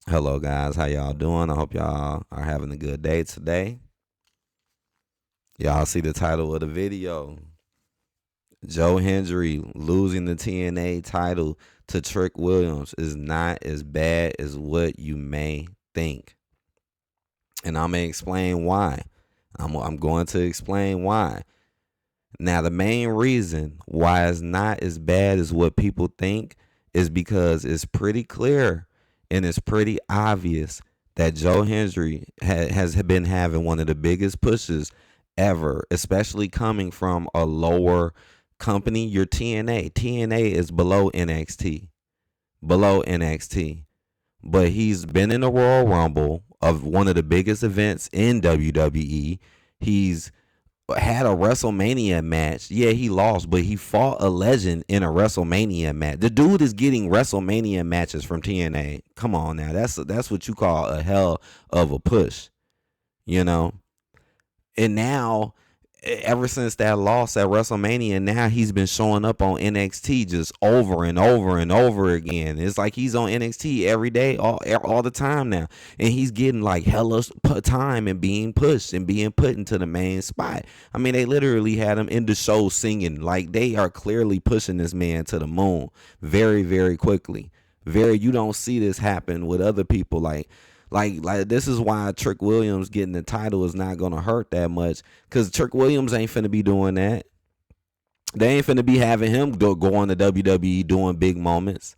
Hello guys, how y'all doing? I hope y'all are having a good day today. Y'all see the title of the video. Joe Hendry losing the TNA title to Trick Williams is not as bad as what you may think. And I'm going to explain why. I'm going to explain why. Now, the main reason why it's not as bad as what people think is because it's pretty clear and it's pretty obvious that Joe Hendry has been having one of the biggest pushes ever, especially coming from a lower company. Your TNA. TNA is below NXT. Below NXT. But he's been in the Royal Rumble of one of the biggest events in WWE. He's had a WrestleMania match. Yeah, he lost, but he fought a legend in a WrestleMania match. The dude is getting WrestleMania matches from TNA. Come on now, that's what you call a hell of a push, you know. And now, ever since that loss at WrestleMania, now he's been showing up on NXT just over and over and over again. It's like he's on NXT every day, all the time now, and he's getting like hella time and being pushed and being put into the main spot. I mean, they literally had him in the show singing. Like, they are clearly pushing this man to the moon very, very quickly. You don't see this happen with other people. Like this is why Trick Williams getting the title is not gonna hurt that much, because Trick Williams ain't finna be doing that. They ain't finna be having him go on to WWE doing big moments.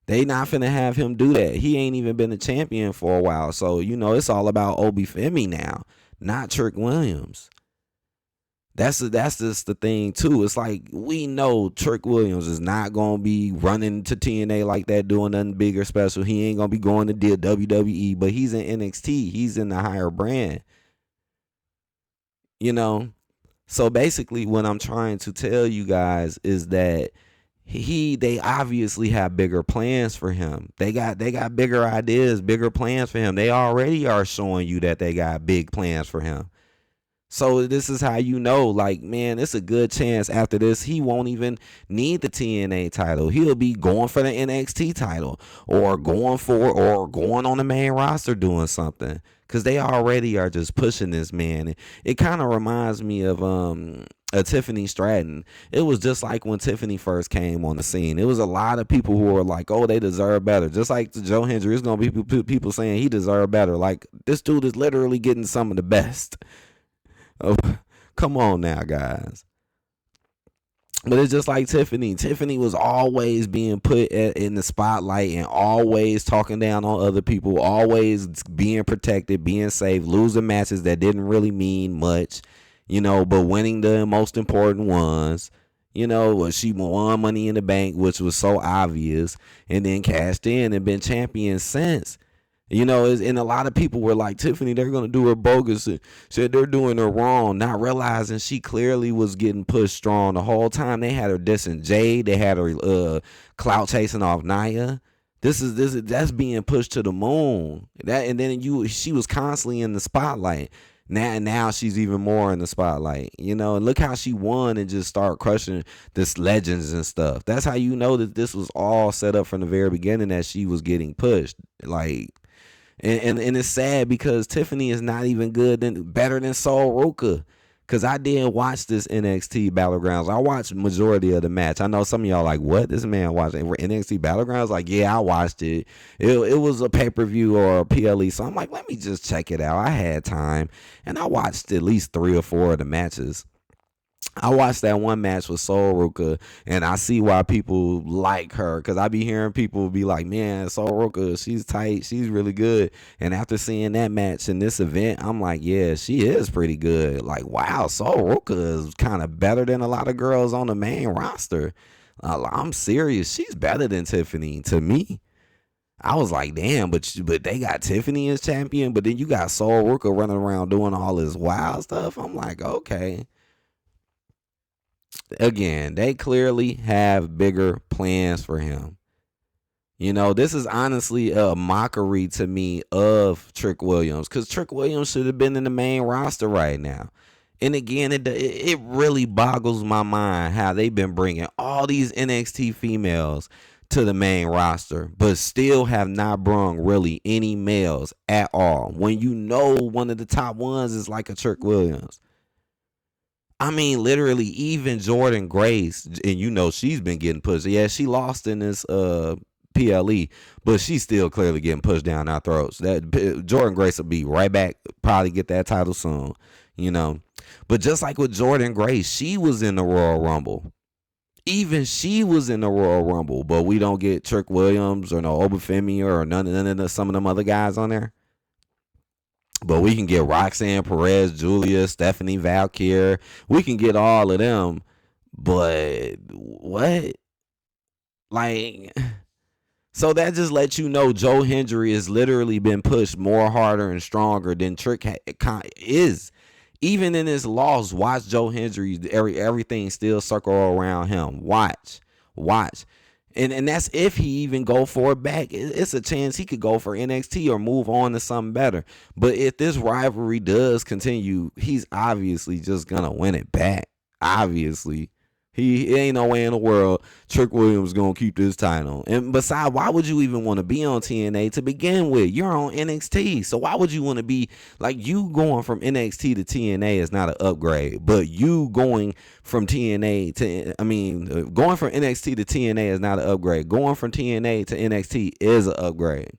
They not finna have him do that. He ain't even been a champion for a while, so it's all about Obi Femi now, not Trick Williams. That's just the thing too. It's like we know Trick Williams is not gonna be running to TNA like that, doing nothing big or special. He ain't gonna be going to WWE, but he's in NXT. He's in the higher brand, you know. So basically, what I'm trying to tell you guys is that they obviously have bigger plans for him. They got bigger ideas, bigger plans for him. They already are showing you that they got big plans for him. So this is how you know, like, man, it's a good chance after this he won't even need the TNA title. He'll be going for the NXT title or going on the main roster doing something, because they already are just pushing this man. It kind of reminds me of a Tiffany Stratton. It was just like when Tiffany first came on the scene. It was a lot of people who were like, "Oh, they deserve better." Just like Joe Hendry, it's gonna be people saying he deserved better. Like, this dude is literally getting some of the best. Oh, come on now, guys. But it's just like Tiffany. Tiffany was always being put in the spotlight and always talking down on other people, always being protected, being safe, losing matches that didn't really mean much, but winning the most important ones. She won Money in the Bank, which was so obvious, and then cashed in and been champion since. And a lot of people were like, Tiffany, they're going to do her bogus. Said they're doing her wrong, not realizing she clearly was getting pushed strong the whole time. They had her dissing Jade. They had her clout chasing off Naya. That's being pushed to the moon. And then she was constantly in the spotlight. Now she's even more in the spotlight, and look how she won and just start crushing this legends and stuff. That's how you know that this was all set up from the very beginning, that she was getting pushed. Like, and it's sad because Tiffany is not even better than Sol Ruka. Cause I did watch this NXT Battlegrounds. I watched majority of the match. I know some of y'all like, what? This man watched NXT Battlegrounds? Like, yeah, I watched it. It was a pay-per-view or a PLE. So I'm like, let me just check it out. I had time. And I watched at least 3 or 4 of the matches. I watched that one match with Sol Ruka, and I see why people like her, because I be hearing people be like, man, Sol Ruka, she's tight, she's really good. And after seeing that match in this event, I'm like, yeah, she is pretty good. Like, wow, Sol Ruka is kind of better than a lot of girls on the main roster. I'm serious, she's better than Tiffany to me. I was like, damn, but they got Tiffany as champion, but then you got Sol Ruka running around doing all this wild stuff. I'm like, okay. Again, they clearly have bigger plans for him. This is honestly a mockery to me of Trick Williams, because Trick Williams should have been in the main roster right now. And again, it really boggles my mind how they've been bringing all these NXT females to the main roster, but still have not brung really any males at all. When you know one of the top ones is like a Trick Williams. I mean, literally, even Jordan Grace, and you know she's been getting pushed. Yeah, she lost in this PLE, but she's still clearly getting pushed down our throats. That Jordan Grace will be right back, probably get that title soon, you know. But just like with Jordan Grace, she was in the Royal Rumble. Even she was in the Royal Rumble, but we don't get Trick Williams or no Obafemi or none of some of them other guys on there. But we can get Roxanne Perez, Julia, Stephanie Valkyr. We can get all of them. But what? Like, so that just lets you know Joe Hendry has literally been pushed more harder and stronger than Trick is. Even in his loss, watch Joe Hendry. Everything still circle around him. Watch. And that's if he even go for it back. It's a chance he could go for NXT or move on to something better. But if this rivalry does continue, he's obviously just going to win it back. Obviously. He ain't no way in the world Trick Williams going to keep this title. And besides, why would you even want to be on TNA to begin with? You're on NXT. So why would you want to be, like, you going from NXT to TNA is not an upgrade. But you going from TNA to, going from NXT to TNA is not an upgrade. Going from TNA to NXT is an upgrade.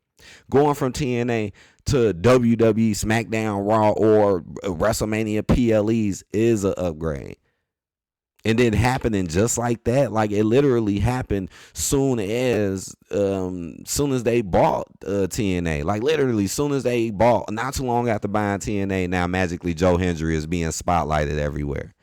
Going from TNA to WWE, SmackDown, Raw, or WrestleMania PLEs is an upgrade. And then happening just like that, like it literally happened soon as they bought TNA. Like literally, soon as they bought, not too long after buying TNA, now magically Joe Hendry is being spotlighted everywhere.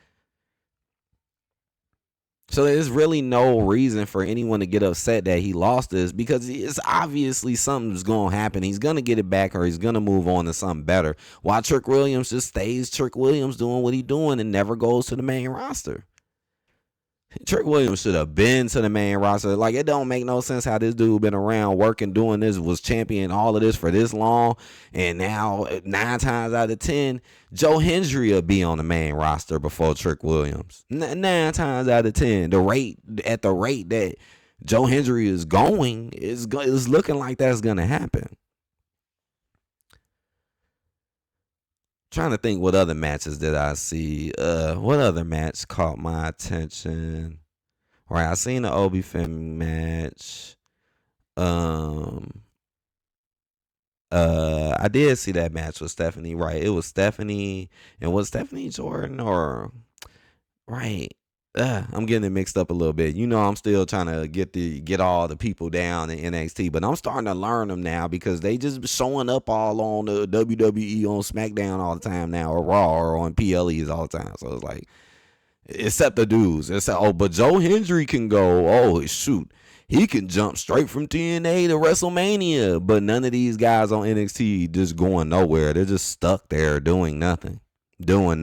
So there's really no reason for anyone to get upset that he lost this, because it's obviously something's going to happen. He's going to get it back, or he's going to move on to something better. While Trick Williams just stays Trick Williams doing what he's doing and never goes to the main roster. Trick Williams should have been to the main roster. Like, it don't make no sense how this dude been around working, doing this, was champion, all of this for this long, and now 9 times out of 10, Joe Hendry will be on the main roster before Trick Williams. 9 times out of 10, at the rate that Joe Hendry is going, is looking like that's gonna happen. Trying to think what other matches did I see. What other match caught my attention? Right, I seen the Obi Femi match. I did see that match with Stephanie. Right, it was Stephanie, and was Stephanie Jordan or right? I'm getting it mixed up a little bit. You know, I'm still trying to get all the people down in NXT, but I'm starting to learn them now because they just showing up all on the WWE on SmackDown all the time now, or Raw, or on PLEs all the time. So it's like, except the dudes. But Joe Hendry can go. Oh shoot, he can jump straight from TNA to WrestleMania. But none of these guys on NXT just going nowhere. They're just stuck there doing nothing. You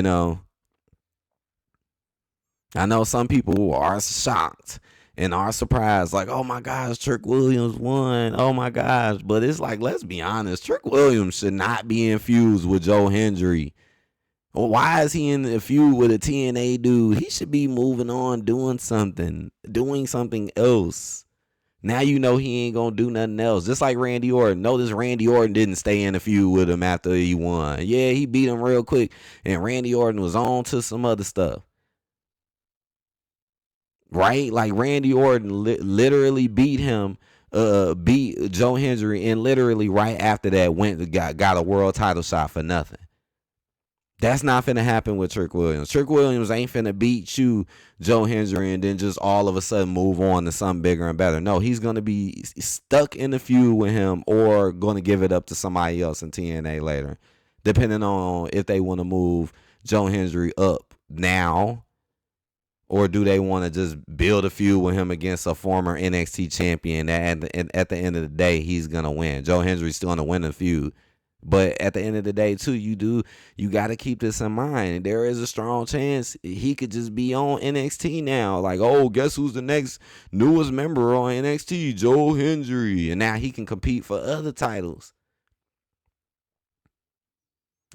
know. I know some people are shocked and are surprised, like, oh my gosh, Trick Williams won. Oh my gosh. But it's like, let's be honest, Trick Williams should not be infused with Joe Hendry. Well, why is he in the feud with a TNA dude? He should be moving on, doing something else. Now you know he ain't gonna do nothing else. Just like Randy Orton. Notice Randy Orton didn't stay in the feud with him after he won. Yeah, he beat him real quick, and Randy Orton was on to some other stuff. Right? Like Randy Orton literally beat Joe Hendry, and literally right after that got a world title shot for nothing. That's not finna happen with Trick Williams. Trick Williams ain't finna beat you, Joe Hendry, and then just all of a sudden move on to something bigger and better. No, he's gonna be stuck in the feud with him, or gonna give it up to somebody else in TNA later, depending on if they want to move Joe Hendry up now, or do they want to just build a feud with him against a former NXT champion that at the end of the day, he's going to win. Joe Hendry's still going to win the feud. But at the end of the day, too, you got to keep this in mind. There is a strong chance he could just be on NXT now. Like, oh, guess who's the next newest member on NXT? Joe Hendry. And now he can compete for other titles.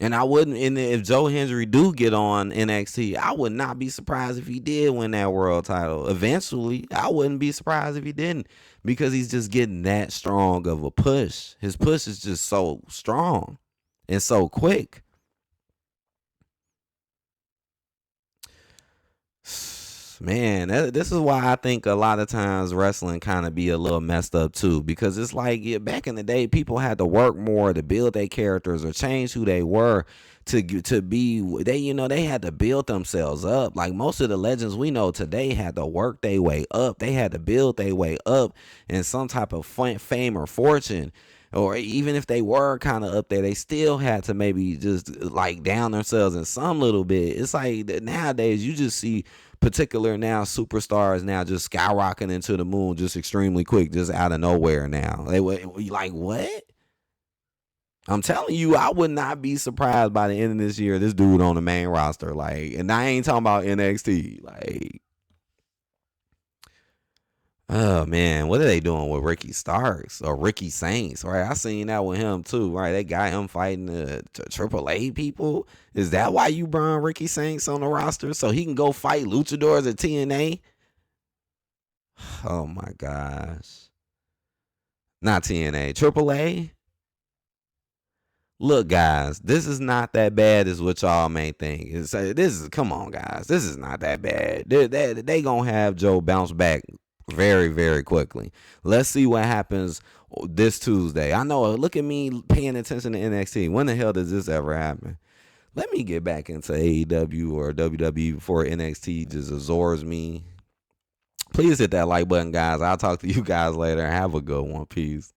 And I wouldn't. And if Joe Hendry do get on NXT, I would not be surprised if he did win that world title eventually. I wouldn't be surprised if he didn't, because he's just getting that strong of a push. His push is just so strong and so quick. Man, this is why I think a lot of times wrestling kind of be a little messed up too, because it's like, yeah, back in the day, people had to work more to build their characters or change who they were to be they, they had to build themselves up. Like most of the legends we know today had to work their way up. They had to build their way up in some type of fame or fortune. Or even if they were kind of up there, they still had to maybe just like down themselves in some little bit. It's like nowadays you just see particular now superstars now just skyrocketing into the moon just extremely quick, just out of nowhere. Now they like, what? I'm telling you, I would not be surprised by the end of this year, this dude on the main roster. Like, and I ain't talking about NXT. Like, oh man, what are they doing with Ricky Starks or Ricky Saints? Right, I seen that with him too. Right, they got him fighting the AAA people. Is that why you brought Ricky Saints on the roster so he can go fight luchadors at TNA? Oh my gosh, not TNA, AAA. Look, guys, this is not that bad as what y'all may think. This is, come on, guys, this is not that bad. They gonna have Joe bounce back very, very quickly. Let's see what happens this Tuesday. I know, look at me paying attention to NXT. When the hell does this ever happen? Let me get back into AEW or WWE before NXT just absorbs me. Please hit that like button, guys. I'll talk to you guys later. Have a good one. Peace.